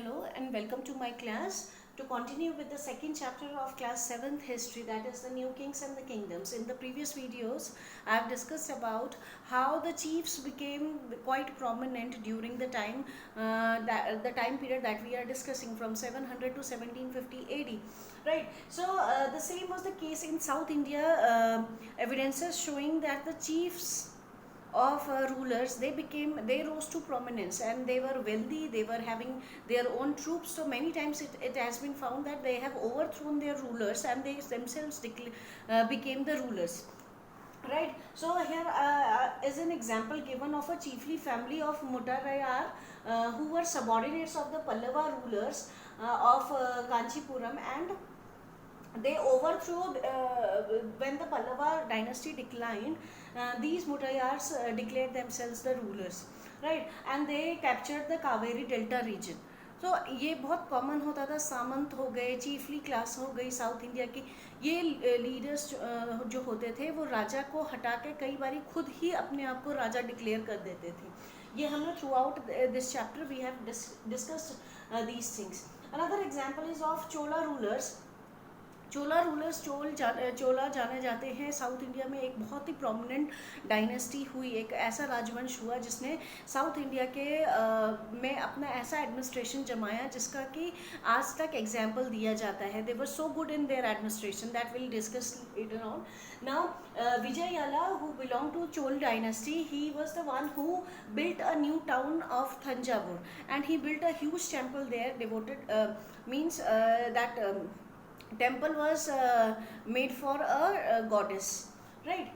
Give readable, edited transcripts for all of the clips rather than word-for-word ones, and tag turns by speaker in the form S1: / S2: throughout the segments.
S1: Hello and welcome to my class. To continue with the second chapter of class 7th history, that is the new kings and the kingdoms. In the previous videos I have discussed about how the chiefs became quite prominent during the time the time period that we are discussing from 700 to 1750 AD, right? So the same was the case in South India. Evidences showing that the chiefs of rulers, they rose to prominence and they were wealthy, they were having their own troops. So many times it has been found that they have overthrown their rulers and they themselves became the rulers, right? So here is an example given of a chiefly family of Muttarayar, who were subordinates of the Pallava rulers of Kanchipuram, and they overthrew when the Pallava dynasty declined. These Muttayars declared themselves the rulers, right? And they captured the Kaveri Delta region. तो ये बहुत common होता था, सामंत हो गए, chiefly class हो गई south India की, ये लीडर्स जो होते थे वो राजा को हटा के कई बारी खुद ही अपने आप को राजा डिक्लेयर कर देते थे। ये हमने through this chapter we have discussed these things. Another example is of Chola rulers. Chola rulers, Chola जाने जाते हैं साउथ इंडिया में। एक बहुत ही प्रोमिनेंट डायनेस्टी हुई, एक ऐसा राजवंश हुआ जिसने साउथ इंडिया के में अपना ऐसा एडमिनिस्ट्रेशन जमाया जिसका कि आज तक एग्जाम्पल दिया जाता है। They were so good in their administration that will discuss later on. Now Vijayalaya, who belong to Chola dynasty, he was the one who built a new town of Thanjavur and he built a huge temple there devoted means that temple was made for a goddess, right?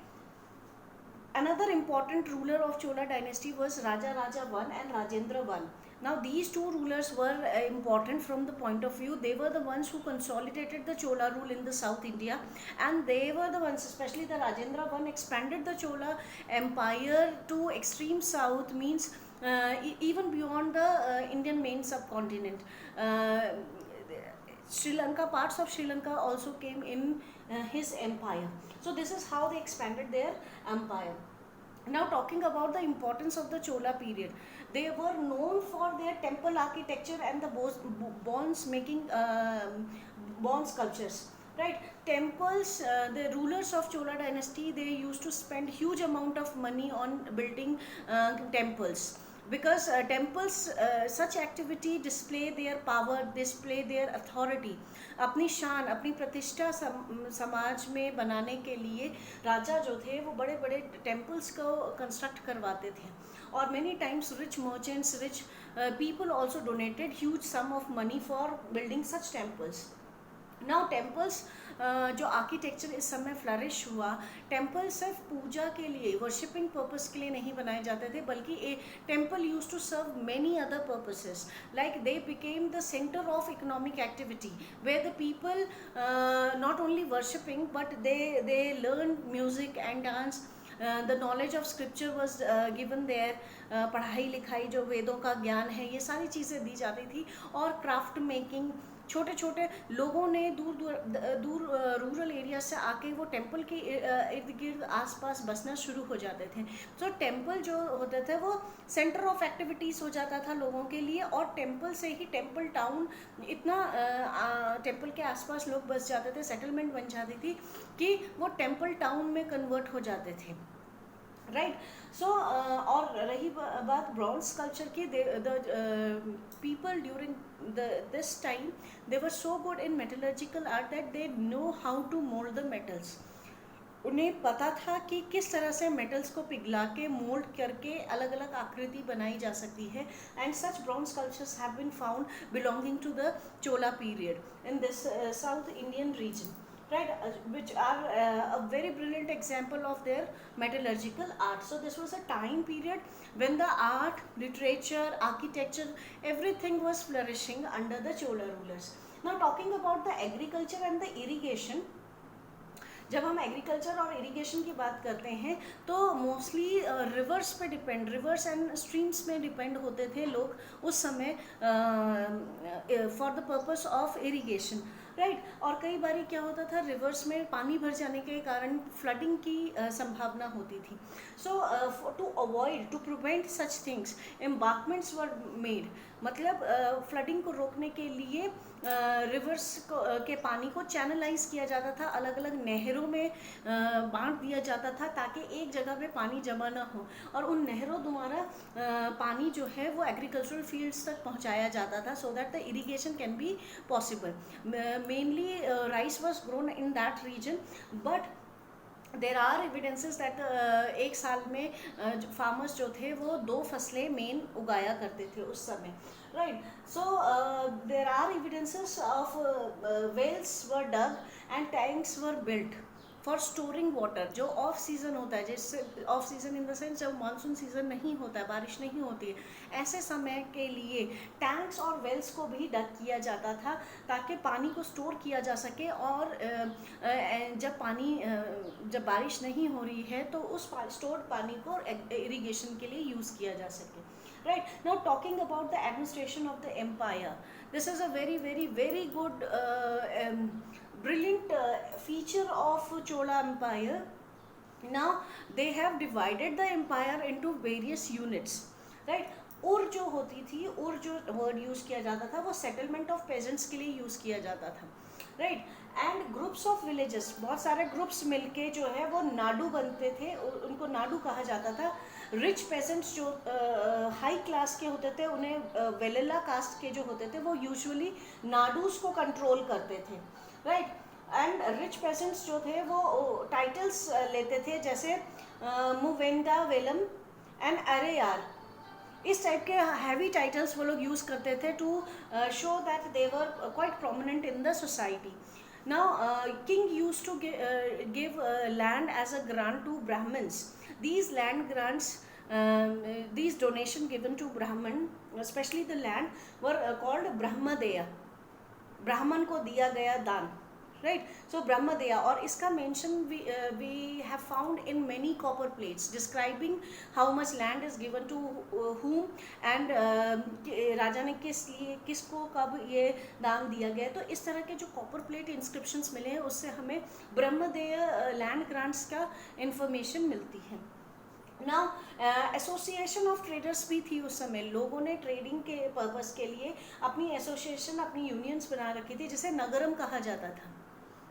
S1: Another important ruler of Chola dynasty was Raja Raja I and Rajendra I. Now these two rulers were important from the point of view, they were the ones who consolidated the Chola rule in the South India, and they were the ones, especially the Rajendra I, expanded the Chola empire to extreme south, means even beyond the Indian main subcontinent. Sri Lanka, parts of Sri Lanka also came in his empire. So this is how they expanded their empire. Now talking about the importance of the Chola period, they were known for their temple architecture and the bronze making bronze sculptures, right? Temples, the rulers of Chola dynasty, they used to spend huge amount of money on building temples, because temples, such activity display their power, display their authority, अपनी शान, अपनी प्रतिष्ठा समाज में बनाने के लिए राजा जो थे वो बड़े बड़े टेम्पल्स को कंस्ट्रक्ट करवाते थे, और many times rich merchants, rich people also donated huge sum of money for building such temples. Now temples जो आर्किटेक्चर इस समय फ्लरिश हुआ, टेम्पल सिर्फ पूजा के लिए, वर्शिपिंग पर्पस के लिए नहीं बनाए जाते थे, बल्कि a temple use to serve many other purposes, like they became the centre of economic activity where the people not only worshipping but they learn music and dance, the knowledge of scripture was given there, पढ़ाई लिखाई जो वेदों का ज्ञान है ये सारी चीज़ें दी जाती थी, और क्राफ्ट मेकिंग, छोटे छोटे लोगों ने दूर रूरल एरिया से आके वो टेम्पल के इर्द गिर्द आसपास बसना शुरू हो जाते थे। तो टेम्पल जो होते थे वो सेंटर ऑफ एक्टिविटीज़ हो जाता था लोगों के लिए, और टेम्पल से ही टेम्पल टाउन, इतना टेम्पल के आसपास लोग बस जाते थे, सेटलमेंट बन जाती थी कि वो टेम्पल टाउन में कन्वर्ट हो जाते थे, राइट? सो और रही बात ब्रॉन्ज स्कल्पचर की, the people during this time they were so good in metallurgical art that they know how to mould the metals. उन्हें पता था कि किस तरह से मेटल्स को पिघला के मोल्ड करके अलग अलग आकृति बनाई जा सकती है, and such bronze sculptures have been found belonging to the Chola period in this South Indian region, right? Which are a very brilliant example of their metallurgical art. So this was a time period when the art, literature, architecture, everything was flourishing under the Chola rulers. Now talking about the agriculture and the irrigation, जब हम agriculture और irrigation की बात करते हैं तो mostly reverse पे depend, reverse and streams में डिपेंड होते थे लोग उस समय for the purpose of irrigation. Right. और कई बार क्या होता था, रिवर्स में पानी भर जाने के कारण फ्लडिंग की संभावना होती थी। So to avoid, to prevent such things, embankments were made. मतलब फ्लडिंग को रोकने के लिए रिवर्स के पानी को चैनलाइज किया जाता था, अलग अलग नहरों में बांट दिया जाता था, ताकि एक जगह पे पानी जमा ना हो, और उन नहरों द्वारा पानी जो है वो एग्रीकल्चरल फील्ड्स तक पहुंचाया जाता था, so that the irrigation can be possible. Mainly rice was grown in that region, but there are evidences that एक साल में फार्मर्स जो थे वो 2 फसलें मेन उगाया करते थे उस समय, right. So there are evidences of wells were dug and tanks were built for storing water. जो ऑफ सीजन होता है, जैसे off season in the sense जब मानसून सीजन नहीं होता है, बारिश नहीं होती है, ऐसे समय के लिए टैंक्स और वेल्स को भी डग किया जाता था, ताकि पानी को स्टोर किया जा सके, और जब बारिश नहीं हो रही है तो उस स्टोर्ड पानी को इरिगेशन के लिए यूज़ किया जा सके, right? Now talking about the administration of the empire, this is a very very very good brilliant feature of Chola empire. Now they have divided the empire into various units, right? और जो होती थी, और जो word use किया जाता था वो सेटलमेंट ऑफ पेजेंट्स के लिए यूज किया जाता था, right. And groups of villages, बहुत सारे ग्रुप्स मिलके जो है वो नाडू बनते थे, उनको नाडू कहा जाता था। रिच पेजेंट्स जो हाई क्लास के होते थे, उन्हें वेलेला कास्ट के जो होते थे वो यूजुअली नाडूस को कंट्रोल करते थे, राइट। एंड रिच पेजेंट्स जो थे वो टाइटल्स लेते थे, जैसे मुवेंदा वेलम एंड अरेयार, इस टाइप के हैवी टाइटल्स वो लोग यूज़ करते थे to show that they were quite prominent in the society. Now king use to give land as a grant to Brahmins. These land grants, these donation given to Brahman, especially the land, were called Brahmadeya. ब्राह्मण को दिया गया दान, right? So Brahmadeya, और इसका mention we have found in many copper plates describing how much land is given to whom, and राजा ने किसको कब ये दान दिया गया। तो इस तरह के जो कॉपर प्लेट इंस्क्रिप्शंस मिले हैं उससे हमें ब्रह्मदेय लैंड ग्रांट्स का इंफॉर्मेशन मिलती है। नाउ एसोसिएशन ऑफ ट्रेडर्स भी थी उस समय, लोगों ने ट्रेडिंग के पर्पस के लिए अपनी एसोसिएशन, अपनी यूनियंस बना रखी थी, जिसे नगरम कहा जाता था,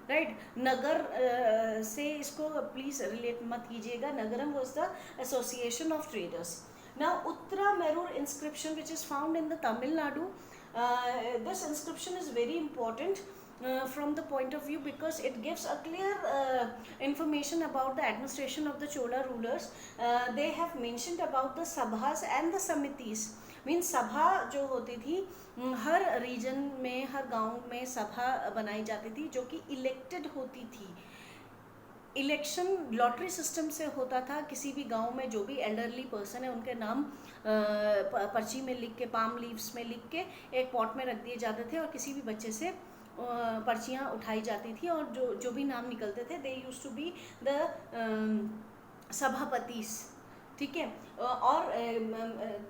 S1: राइट। नगर से इसको प्लीज रिलेट मत कीजिएगा, nagaram was the association of traders. Now Uttaramerur inscription which is found in the Tamil Nadu, this inscription is very important from the point of view because it gives a clear information about the administration of the Chola rulers. They have mentioned about the sabhas and the samitis. Means सभा जो होती थी, हर reason में, हर गांव में सभा बनाई जाती थी जो कि इलेक्टेड होती थी। इलेक्शन लॉटरी सिस्टम से होता था। किसी भी गांव में जो भी एल्डरली पर्सन है उनके नाम पर्ची में लिख के, पाम लीव्स में लिख के एक पॉट में रख दिए जाते थे, और किसी भी बच्चे से पर्चियाँ उठाई जाती थी, और जो भी नाम निकलते थे they used to be the sabhapatis, ठीक है। और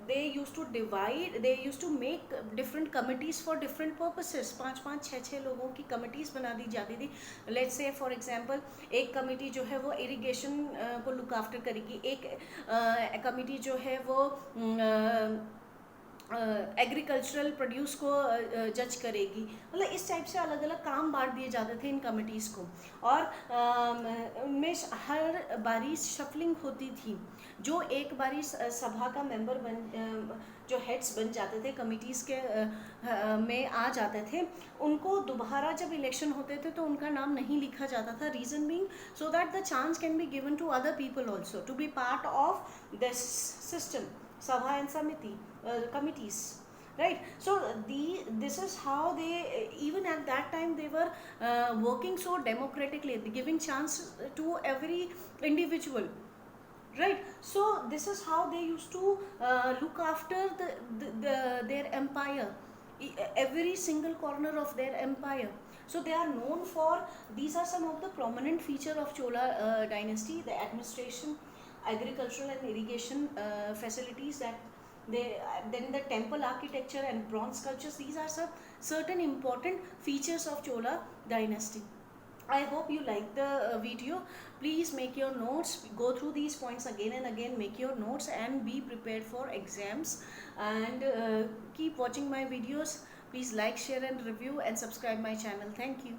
S1: they used to divide, they used to make different committees for different purposes. 5-5, 6-6 लोगों की कमिटीज़ बना दी जाती थी। लेट्स से फॉर एग्जांपल एक कमिटी जो है वो इरिगेशन को लुक आफ्टर करेगी, एक कमिटी जो है वो एग्रीकल्चरल प्रोड्यूस को जज करेगी। मतलब इस टाइप से अलग अलग काम बांट दिए जाते थे इन कमिटीज़ को, और उनमें हर बारी शफलिंग होती थी। जो एक बारी सभा का मेंबर जो हेड्स बन जाते थे कमिटीज़ के में आ जाते थे, उनको दोबारा जब इलेक्शन होते थे तो उनका नाम नहीं लिखा जाता था। Reason being so that the chance can be given to other people also to be part of this system, sabha and samiti committees, right? So this is how they, even at that time they were working so democratically, giving chance to every individual, right? So this is how they used to look after their empire, every single corner of their empire. So they are known for, these are some of the prominent feature of Chola dynasty: the administration, agricultural and irrigation facilities that Then the temple architecture and bronze sculptures. These are some certain important features of Chola dynasty. I hope you like the video. Please make your notes, go through these points again and again, make your notes and be prepared for exams. And keep watching my videos. Please like, share and review and subscribe my channel. Thank you.